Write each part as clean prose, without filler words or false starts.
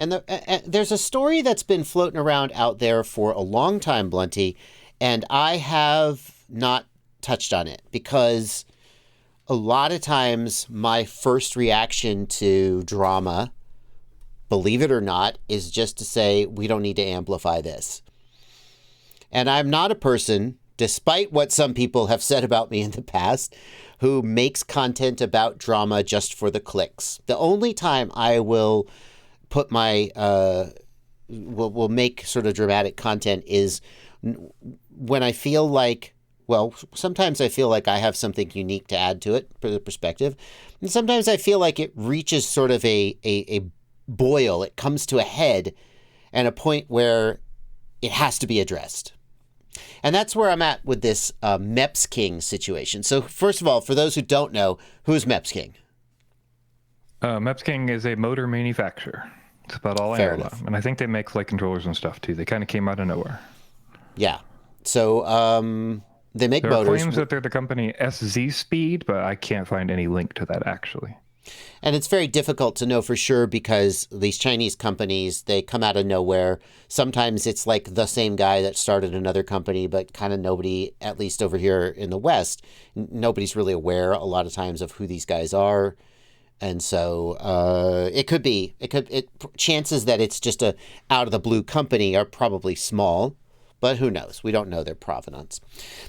And there's a story that's been floating around out there for a long time, Blunty, and I have not touched on it because a lot of times my first reaction to drama, believe it or not, is just to say, we don't need to amplify this. And I'm not a person, despite what some people have said about me in the past, who makes content about drama just for the clicks. The only time I will put my, will make sort of dramatic content is when I feel like, well, sometimes I feel like I have something unique to add to it for the perspective. And sometimes I feel like it reaches sort of a boil. It comes to a head and a point where it has to be addressed. And that's where I'm at with this Mepsking situation. So first of all, for those who don't know, who's Mepsking? Mepsking is a motor manufacturer. That's about all I know about them. And I think they make flight controllers and stuff too. They kind of came out of nowhere. Yeah. So they make there motors. There are claims that they're the company SZ Speed, but I can't find any link to that actually. And it's very difficult to know for sure because these Chinese companies, they come out of nowhere. Sometimes it's like the same guy that started another company, but kind of nobody, at least over here in the West, nobody's really aware a lot of times of who these guys are. And so chances that it's just a out of the blue company are probably small, but who knows? We don't know their provenance.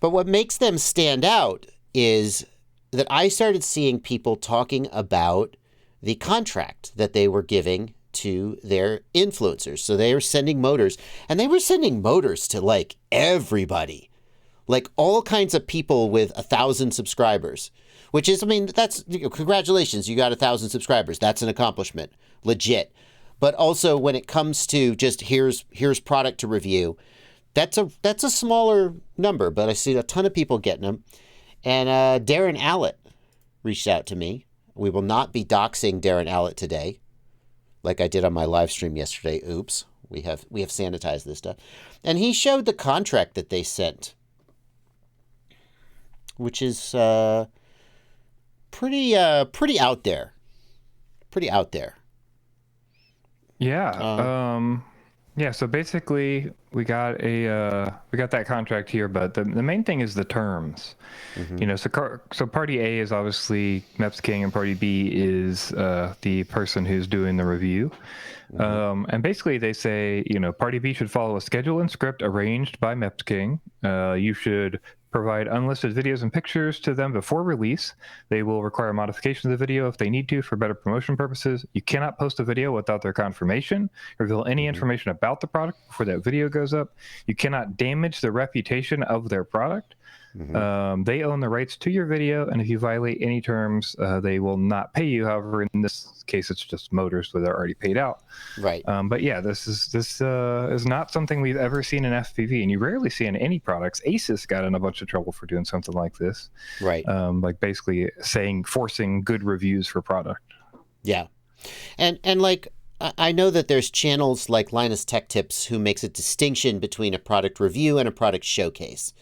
But what makes them stand out is that I started seeing people talking about the contract that they were giving to their influencers. So they were sending motors, and they were sending motors to like everybody, like all kinds of people with 1,000 subscribers, which is, I mean, that's, congratulations, you got 1,000 subscribers. That's an accomplishment, legit. But also when it comes to just here's product to review, that's a smaller number, but I see a ton of people getting them. And Darren Allett reached out to me. We will not be doxing Darren Allett today, like I did on my live stream yesterday. Oops, we have sanitized this stuff. And he showed the contract that they sent, which is pretty out there. Pretty out there. Yeah. Yeah, so basically we got that contract here, but the main thing is the terms. Mm-hmm. You know, so party A is obviously Mepsking, and party B is the person who's doing the review. Mm-hmm. And basically they say, you know, party B should follow a schedule and script arranged by Mepsking. You should provide unlisted videos and pictures to them before release. They will require modification of the video if they need to for better promotion purposes. You cannot post a video without their confirmation, reveal any information about the product before that video goes up. You cannot damage the reputation of their product. Mm-hmm. They own the rights to your video, and if you violate any terms, they will not pay you. However, in this case, it's just motors, so they're already paid out. Right. But yeah, this is not something we've ever seen in FPV, and you rarely see in any products. Asus got in a bunch of trouble for doing something like this. Right. Like basically forcing good reviews for product. Yeah, and like I know that there's channels like Linus Tech Tips who makes a distinction between a product review and a product showcase.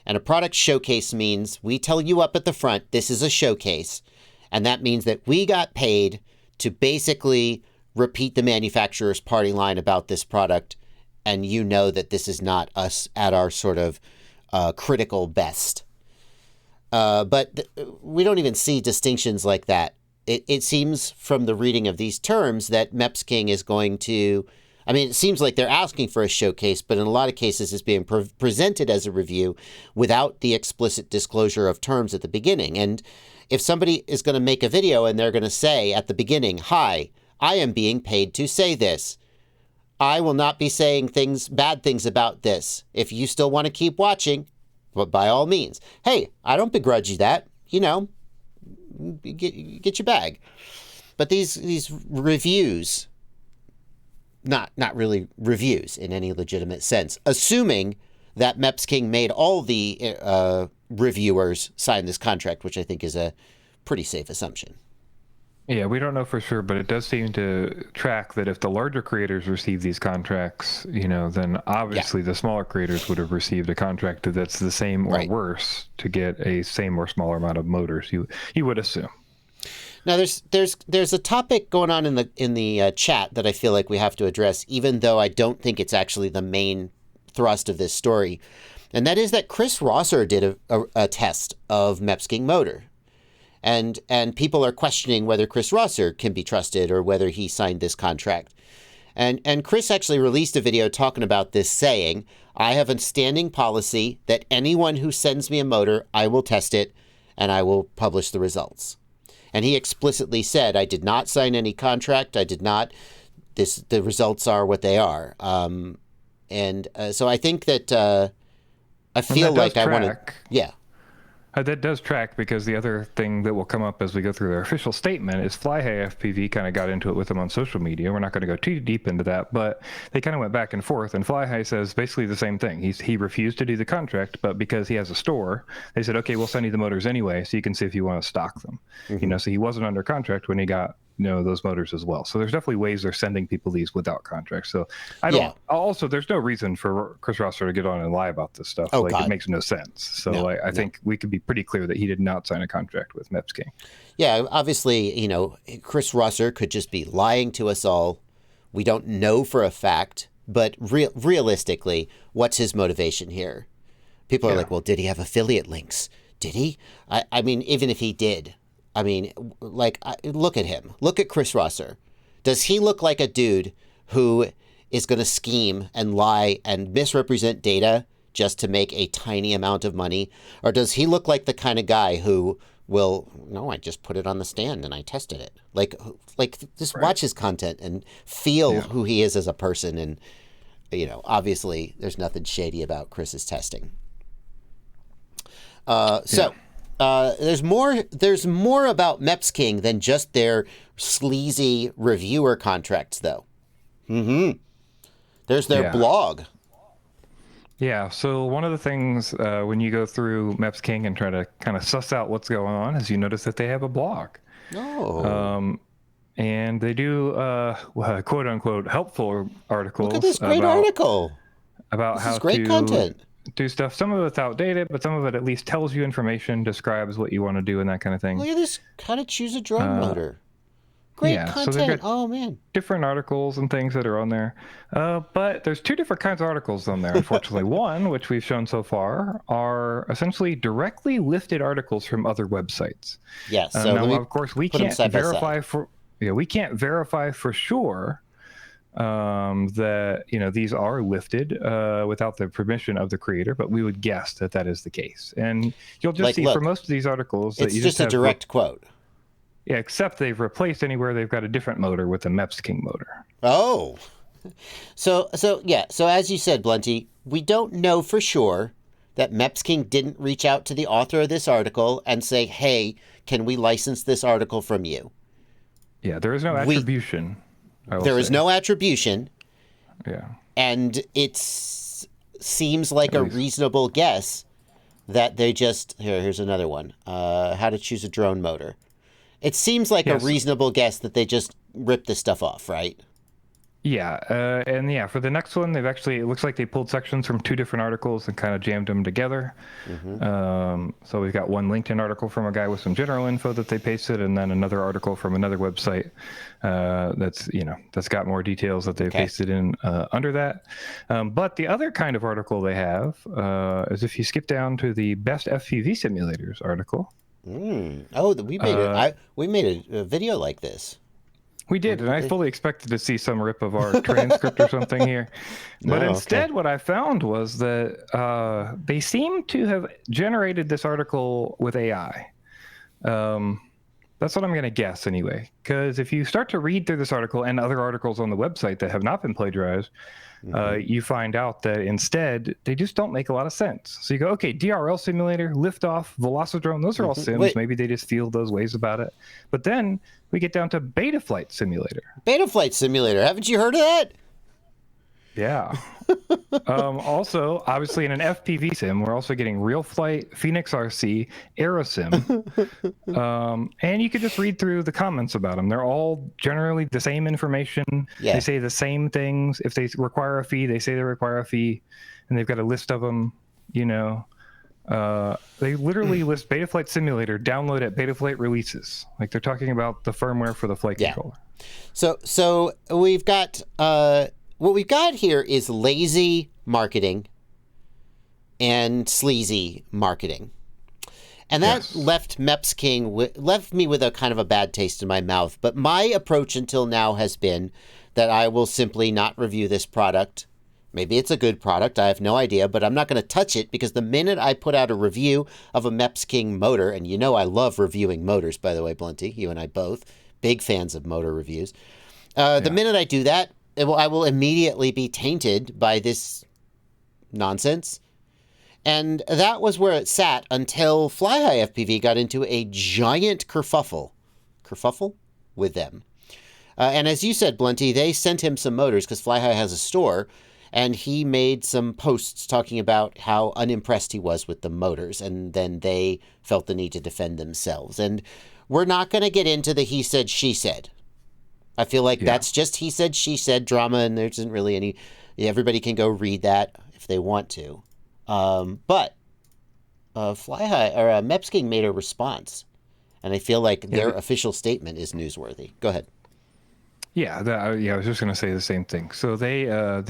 And a product showcase means we tell you up at the front, this is a showcase. And that means that we got paid to basically repeat the manufacturer's party line about this product. And you know that this is not us at our sort of critical best. But we don't even see distinctions like that. It seems from the reading of these terms that Mepsking is going to, I mean, it seems like they're asking for a showcase, but in a lot of cases it's being presented as a review without the explicit disclosure of terms at the beginning. And if somebody is going to make a video and they're going to say at the beginning, hi, I am being paid to say this. I will not be saying bad things about this. If you still want to keep watching, but by all means, hey, I don't begrudge you that, you know, get your bag. But these reviews, not really reviews in any legitimate sense, assuming that Mepsking made all the reviewers sign this contract, which I think is a pretty safe assumption. Yeah, we don't know for sure, but it does seem to track that if the larger creators receive these contracts, you know, then obviously the smaller creators would have received a contract that's the same or worse to get a same or smaller amount of motors, you would assume. Now, there's a topic going on in the chat that I feel like we have to address, even though I don't think it's actually the main thrust of this story, and that is that Chris Rosser did a test of Mepsking motor, and people are questioning whether Chris Rosser can be trusted or whether he signed this contract. And Chris actually released a video talking about this, saying, "I have a standing policy that anyone who sends me a motor, I will test it, and I will publish the results." And he explicitly said, "I did not sign any contract. I did not. The results are what they are." So I think that I feel like I want to. Yeah. That does track, because the other thing that will come up as we go through their official statement is High FPV kind of got into it with them on social media. We're not going to go too deep into that, but they kind of went back and forth. And High says basically the same thing. He refused to do the contract, but because he has a store, they said, "Okay, we'll send you the motors anyway, so you can see if you want to stock them." Mm-hmm. So he wasn't under contract when he got those motors as well. So there's definitely ways they're sending people these without contracts. So I don't. Yeah. Also, there's no reason for Chris Rosser to get on and lie about this stuff. Oh, like, God. It makes no sense. So I think we could be pretty clear that he did not sign a contract with Mepsking. Yeah, obviously, Chris Rosser could just be lying to us all. We don't know for a fact, but realistically, what's his motivation here? People are like, "Well, did he have affiliate links? Did he?" I mean, even if he did. I mean, look at him. Look at Chris Rosser. Does he look like a dude who is going to scheme and lie and misrepresent data just to make a tiny amount of money? Or does he look like the kind of guy who will, "No, I just put it on the stand and I tested it." Like just watch his content and feel who he is as a person. And, obviously there's nothing shady about Chris's testing. There's more about Mepsking than just their sleazy reviewer contracts, though. There's their blog. Yeah, so one of the things when you go through Mepsking and try to kind of suss out what's going on is you notice that they have a blog. Oh. And they do quote unquote helpful articles. Look at this great article about this how is great to content. Do stuff. Some of it's outdated, but some of it at least tells you information, describes what you want to do, and that kind of thing. Look at this, how to choose a drone motor. Great content. So oh, man. Different articles and things that are on there. But there's two different kinds of articles on there, unfortunately. One, which we've shown so far, are essentially directly lifted articles from other websites. Yes. So now, of course, we can't verify for sure that these are lifted without the permission of the creator, but we would guess that that is the case. And you'll just see for most of these articles that it's just a direct quote. Yeah, except they've replaced anywhere they've got a different motor with a Mepsking motor. Oh, so as you said, Blunty, we don't know for sure that Mepsking didn't reach out to the author of this article and say, "Hey, can we license this article from you?" Yeah, there is no attribution. There is no attribution. Yeah. And it seems like a reasonable guess that they just... Here's another one. How to choose a drone motor. It seems like a reasonable guess that they just ripped this stuff off, right? Yeah, and for the next one, they've actually, it looks like they pulled sections from two different articles and kind of jammed them together. So we've got one LinkedIn article from a guy with some general info that they pasted, and then another article from another website that's got more details that they pasted in under that. But the other kind of article they have is if you skip down to the best FPV simulators article. Oh, we made a video like this. We did, and I fully expected to see some rip of our transcript or something here. But instead, what I found was that they seem to have generated this article with AI. That's what I'm going to guess anyway. Because if you start to read through this article and other articles on the website that have not been plagiarized, you find out that instead, they just don't make a lot of sense. So you go, okay, DRL simulator, liftoff, Velocidrone, those are all sims. Wait. Maybe they just feel those ways about it. But then we get down to Betaflight Simulator. Betaflight Simulator. Haven't you heard of that? Yeah. Also, obviously, in an FPV sim, we're also getting Real Flight, Phoenix RC, Aerosim. And you could just read through the comments about them. They're all generally the same information. Yeah. They say the same things. If they require a fee, they say they require a fee. And they've got a list of them, They literally list Betaflight Simulator download at Betaflight releases. Like they're talking about the firmware for the flight Yeah. controller. So we've got what we've got here is lazy marketing and sleazy marketing. And that left Mepsking left me with a kind of a bad taste in my mouth. But my approach until now has been that I will simply not review this product. Maybe it's a good product, I have no idea, but I'm not going to touch it because the minute I put out a review of a Mepsking motor, and you know I love reviewing motors, by the way, Blunty, you and I both, big fans of motor reviews. The minute I do that, I will immediately be tainted by this nonsense. And that was where it sat until Fly High FPV got into a giant kerfuffle with them. And as you said, Blunty, they sent him some motors because Fly High has a store, and he made some posts talking about how unimpressed he was with the motors, and then they felt the need to defend themselves. And we're not going to get into the he said, she said. I feel like that's just he said, she said drama, and there isn't really any... Everybody can go read that if they want to. But Fly High or Mepsking made a response, and I feel like their official statement is newsworthy. Go ahead. Yeah, I was just going to say the same thing. So they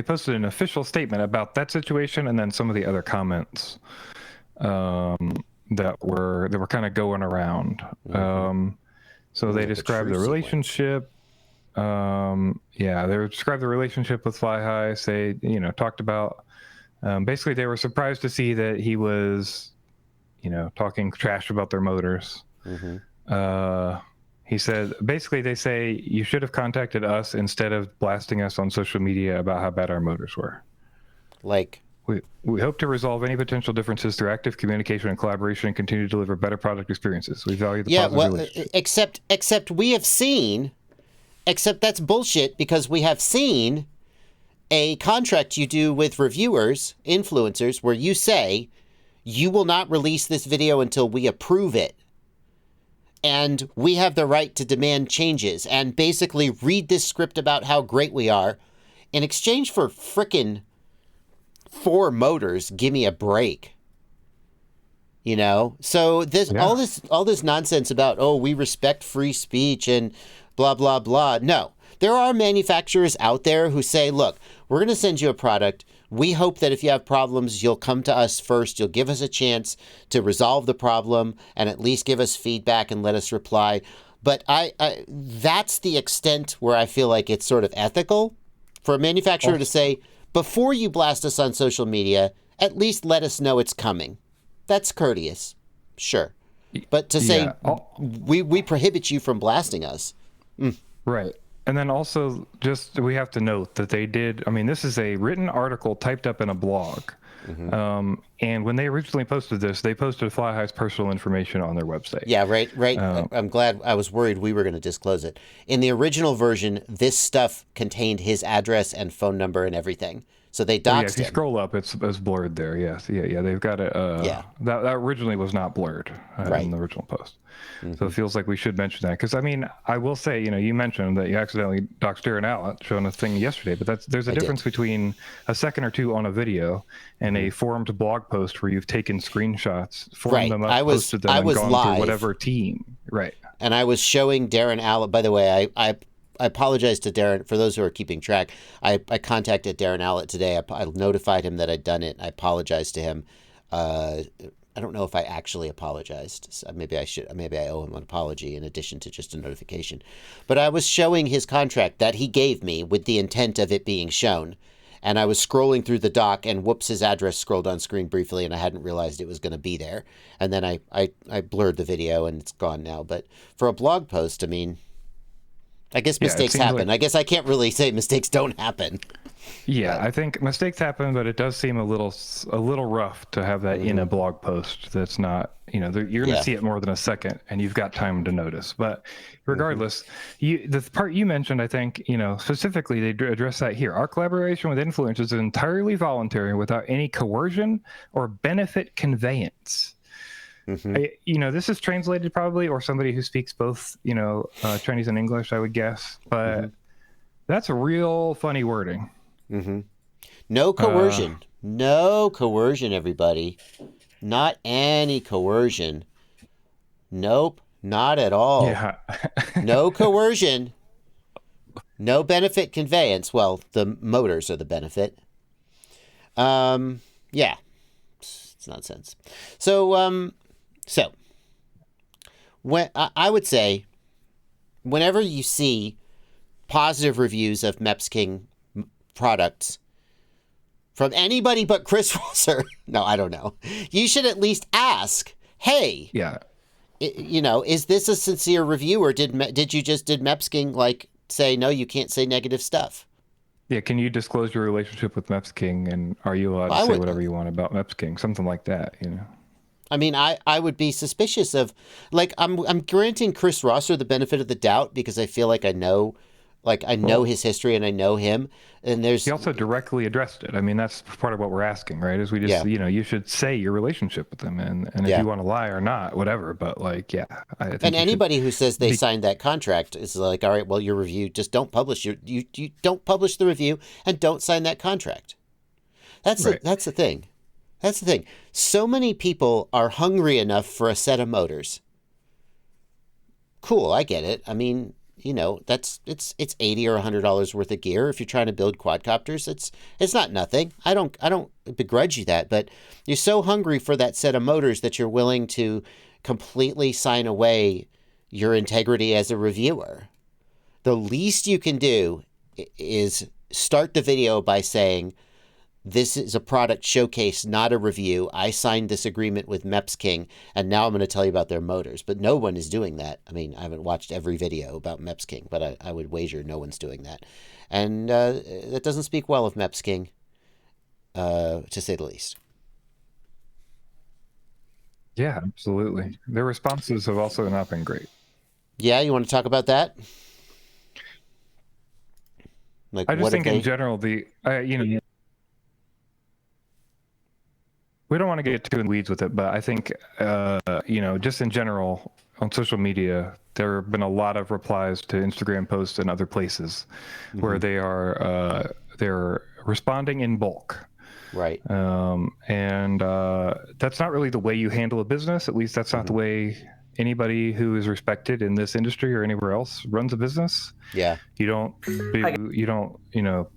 posted an official statement about that situation, and then some of the other comments that were kind of going around. So they described the relationship. They described the relationship with Fly High. Talked about basically they were surprised to see that he was, talking trash about their motors. He said, basically, they say, you should have contacted us instead of blasting us on social media about how bad our motors were. Like, we hope to resolve any potential differences through active communication and collaboration and continue to deliver better product experiences. We value the positive relationship. Except we have seen, except that's bullshit because we have seen a contract you do with reviewers, influencers, where you say, you will not release this video until we approve it. And we have the right to demand changes and basically read this script about how great we are in exchange for frickin' 4 motors. Give me a break. So all this nonsense about, we respect free speech and blah, blah, blah. No, there are manufacturers out there who say, look, we're going to send you a product. We hope that if you have problems, you'll come to us first. You'll give us a chance to resolve the problem and at least give us feedback and let us reply. But that's the extent where I feel like it's sort of ethical for a manufacturer to say, before you blast us on social media, at least let us know it's coming. That's courteous. Sure. But to say, we prohibit you from blasting us. Right. And then also, we have to note that they did, this is a written article typed up in a blog. And when they originally posted this, they posted Fly High's personal information on their website. Yeah, right. I'm glad. I was worried we were going to disclose it. In the original version, this stuff contained his address and phone number and everything. So they doxed him. If you scroll up, it's blurred there. Yes. Yeah. They've got it. That originally was not blurred in the original post. So it feels like we should mention that. Because, I will say, you mentioned that you accidentally doxed Darren Allett showing a thing yesterday. But there's a difference between a second or two on a video and a formed blog post where you've taken screenshots, formed them up, posted them, and gone live through whatever team. Right. And I was showing Darren Allett. By the way, I apologize to Darren. For those who are keeping track, I contacted Darren Allett today. I notified him that I'd done it. I apologized to him. I don't know if I actually apologized. So maybe I should. Maybe I owe him an apology in addition to just a notification. But I was showing his contract that he gave me with the intent of it being shown. And I was scrolling through the doc, and whoops, his address scrolled on screen briefly, and I hadn't realized it was going to be there. And then I blurred the video, and it's gone now. But for a blog post, I guess mistakes happen. I guess I can't really say mistakes don't happen. Yeah, I think mistakes happen, but it does seem a little rough to have that in a blog post. That's not, you're going to see it more than a second, and you've got time to notice. But regardless, the part you mentioned, I think, specifically they address that here. Our collaboration with influencers is entirely voluntary, without any coercion or benefit conveyance. This is translated probably, or somebody who speaks both, Chinese and English, I would guess. But that's a real funny wording. No coercion. No coercion, everybody. Not any coercion. Nope, not at all. Yeah. No coercion. No benefit conveyance. Well, the motors are the benefit. Yeah, it's nonsense. So when I would say, whenever you see positive reviews of Mepsking products from anybody but Chris Rosser, no, I don't know, you should at least ask, hey, Yeah. Is this a sincere review, or did Mepsking like say no, you can't say negative stuff? Yeah, can you disclose your relationship with Mepsking, and are you allowed to say whatever you want about Mepsking? Something like that, I mean, I would be suspicious of, like, I'm granting Chris Rosser the benefit of the doubt because I feel like I know his history and I know him. And He also directly addressed it. I mean, that's part of what we're asking, right? Is we just, you should say your relationship with them, and if you want to lie or not, whatever. But like, yeah, I think. And anybody who says they signed that contract is like, all right, well, your review, just don't publish you don't publish the review and don't sign that contract. That's the thing. That's the thing. So many people are hungry enough for a set of motors. Cool, I get it. I mean, it's $80 or $100 worth of gear. If you're trying to build quadcopters, it's not nothing. I don't begrudge you that, but you're so hungry for that set of motors that you're willing to completely sign away your integrity as a reviewer. The least you can do is start the video by saying, this is a product showcase, not a review. I signed this agreement with Mepsking, and now I'm going to tell you about their motors. But no one is doing that. I mean, I haven't watched every video about Mepsking, but I would wager no one's doing that. And that doesn't speak well of Mepsking, to say the least. Yeah, absolutely. Their responses have also not been great. Yeah, you want to talk about that? Like, I just think in general, we don't want to get too in the weeds with it, but I think, just in general on social media, there have been a lot of replies to Instagram posts and other places where they're responding in bulk. Right. And that's not really the way you handle a business. At least that's not the way anybody who is respected in this industry or anywhere else runs a business. Yeah. You don't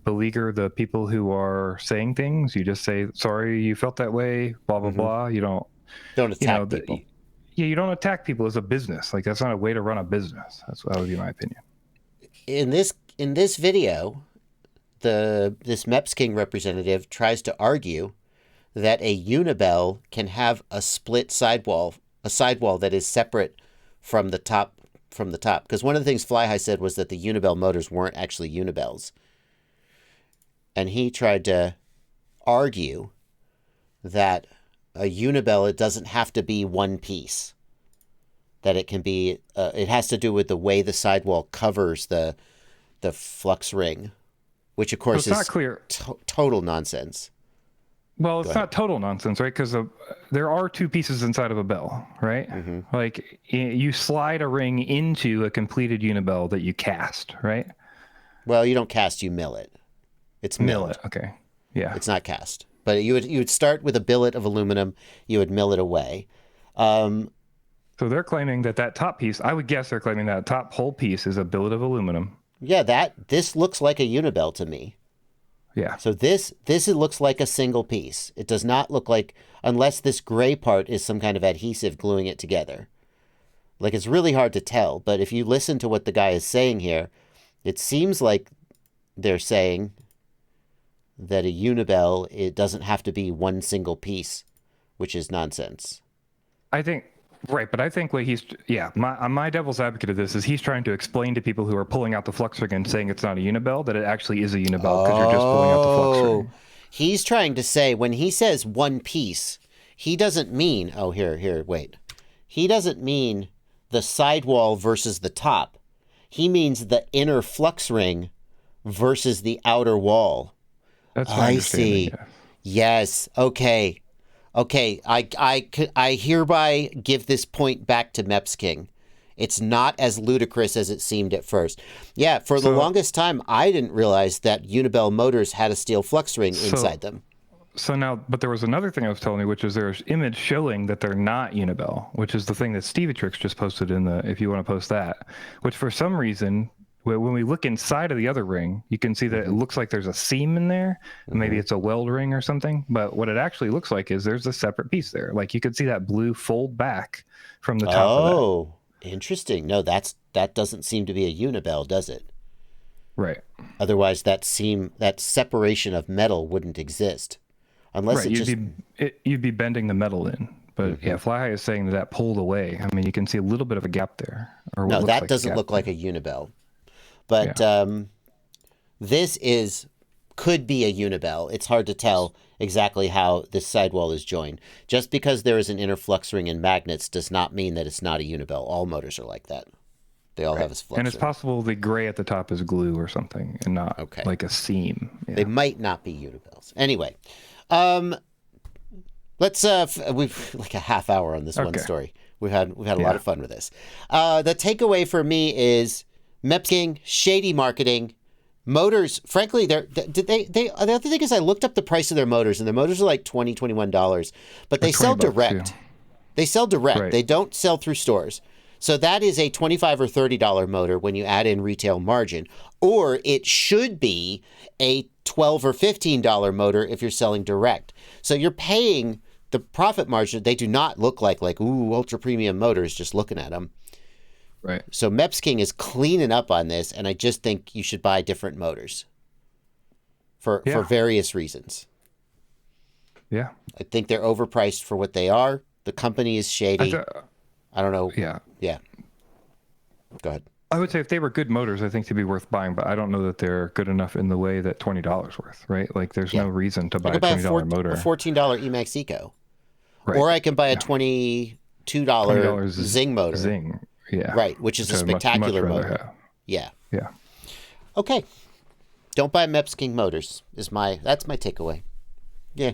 beleaguer the people who are saying things. You just say, sorry, you felt that way, blah, blah, blah. You don't attack people. You don't attack people as a business. Like, that's not a way to run a business. That would be my opinion. In this video, this Mepsking representative tries to argue that a Unibel can have a split sidewall, a sidewall that is separate from the top. Because one of the things Fly High said was that the Unibel motors weren't actually Unibels. And he tried to argue that a Unibel, it doesn't have to be one piece. That it can be, it has to do with the way the sidewall covers the flux ring, which of course is not clear. Total nonsense. Well, it's not total nonsense, right? Because there are two pieces inside of a bell, right? Mm-hmm. Like, you slide a ring into a completed Unibel that you cast, right? Well, you don't cast, you mill it. It's milled. Mill it, okay. Yeah. It's not cast. But you would start with a billet of aluminum, you would mill it away. So they're claiming that top piece, I would guess they're claiming that top whole piece is a billet of aluminum. Yeah, this looks like a Unibel to me. Yeah. So this looks like a single piece. It does not look like, unless this gray part is some kind of adhesive gluing it together. Like, it's really hard to tell, but if you listen to what the guy is saying here, it seems like they're saying that a Unibel, it doesn't have to be one single piece, which is nonsense. I think, right, but I think what my devil's advocate of this is he's trying to explain to people who are pulling out the flux ring and saying it's not a Unibel that it actually is a Unibel because you're just pulling out the flux ring. He's trying to say, when he says one piece, he doesn't mean, he doesn't mean the sidewall versus the top. He means the inner flux ring versus the outer wall. That's my understanding. I see. Yeah. Yes. Okay. I hereby give this point back to Mepsking. It's not as ludicrous as it seemed at first. Yeah, for the longest time, I didn't realize that Unibel motors had a steel flux ring inside them. So now, but there was another thing I was telling you, which is there's image showing that they're not Unibel, which is the thing that Stevie Tricks just posted in the, if you want to post that, which for some reason, when we look inside of the other ring, you can see that it looks like there's a seam in there. Maybe it's a weld ring or something. But what it actually looks like is there's a separate piece there. Like you could see that blue fold back from the top of that. Oh, interesting. No, that doesn't seem to be a Unibel, does it? Right. Otherwise, that separation of metal wouldn't exist. Unless you'd be bending the metal in. But yeah, Fly High is saying that pulled away. I mean, you can see a little bit of a gap there. Or no, that doesn't look like a Unibel. But this could be a Unibel. It's hard to tell exactly how this sidewall is joined. Just because there is an inner flux ring and magnets does not mean that it's not a Unibel. All motors are like that. They all have a flux and it's ring. possible the gray at the top is glue or something and not like a seam. Yeah. They might not be Unibels. Anyway, let's we've like a half hour on this one story. We've had a lot of fun with this. The takeaway for me is Mepsking, shady marketing, motors. Frankly, the other thing is I looked up the price of their motors, and their motors are like $20, $21, but they sell direct. Yeah. They sell direct. Right. They don't sell through stores. So that is a $25 or $30 motor when you add in retail margin, or it should be a $12 or $15 motor if you're selling direct. So you're paying the profit margin. They do not look like ultra premium motors just looking at them. Right. So Mepsking is cleaning up on this, and I just think you should buy different motors for various reasons. Yeah. I think they're overpriced for what they are. The company is shady. I don't know. Yeah. Yeah. Go ahead. I would say if they were good motors, I think they'd be worth buying, but I don't know that they're good enough in the way that $20 worth, right? Like there's no reason to buy a $20 motor. A $14 Emax Eco. Right. Or I can buy a $22 Zing motor. Zing. Yeah. Right, which is a spectacular motor. Yeah. Yeah. Okay. Don't buy Mepsking motors that's my takeaway. Yeah.